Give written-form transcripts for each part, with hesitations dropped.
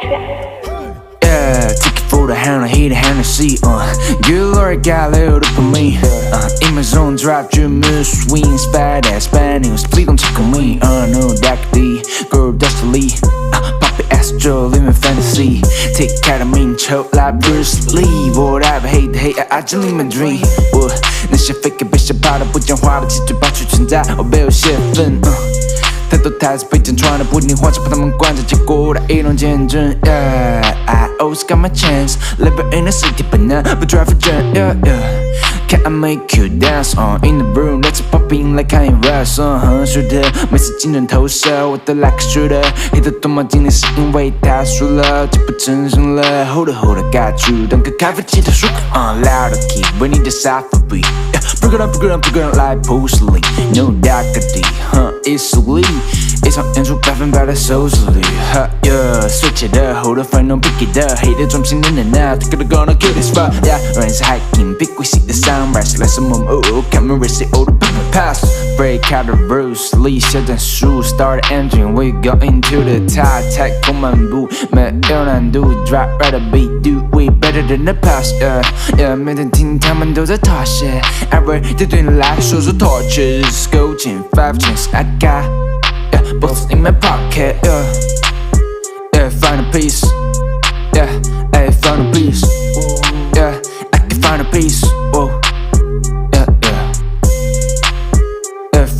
Yeah, take it for the hand, I hate the Hennessy. Good Lord, got a little for me. In my zone, drive through mood swings, badass Spanish, please don't check on me. No, that D, girl, that's the lead. Poppy Astro, living fantasy. Take ketamine, choke like Bruce Lee. Whatever, hate the hate, I just live my dream. 那些 fake 被吓怕的不讲话的，气嘴巴去存在，我被有泄愤。太多台词被剪穿的不听话，就把他们关着，结果我的一种见证。I always got my chance, living in the city, but now we drive a jet. Can I make you dance? In the room, let's popping like Kanye West. 是的，每次精准投射，我都 like a shooter。黑的多么经历是因为他输了，就不成声了。Hold it, got you， 当个开发机的舒克。Loud key， 为你的沙发 beat。Break it up like Bruce Lee. No doubt it's sweet。一场演出100%的收视率。Switch it up, hold the phone, don't pick it up。黑的专心的now, take it gonna kill this fuck。Rain is hiking, big we see the sunrise。来什么camera see all the people pass。Break out the rules， 立下战术 ，start the engine， we go into the top。太空漫步，没有难度 ，drop right the beat，do we better than the past。每天听他们都在talk shit。Ever 这对你来说是 torture。Go 进5 chance I got。Both in my pocket, find a piece, find a piece, I can find a piece,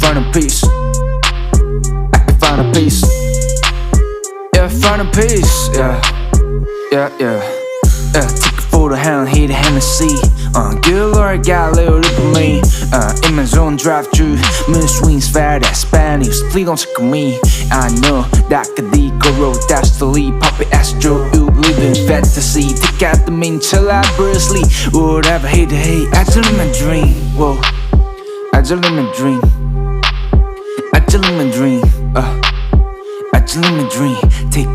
find a piece, I can find a piece, find a piece, take it for the hand, hit the Hennessy. Good Lord, got a little lip of me. In my zone, drive through mood swings, fat ass Spanish. Please don't check on me. I know that could be go dash the lead. Poppy Astro, you live in fantasy. Take out the main, chill out Bruce Lee. Whatever, hate the hate. I just live my dream. Whoa, I just live my dream. I just live my dream. I just live my dream. Take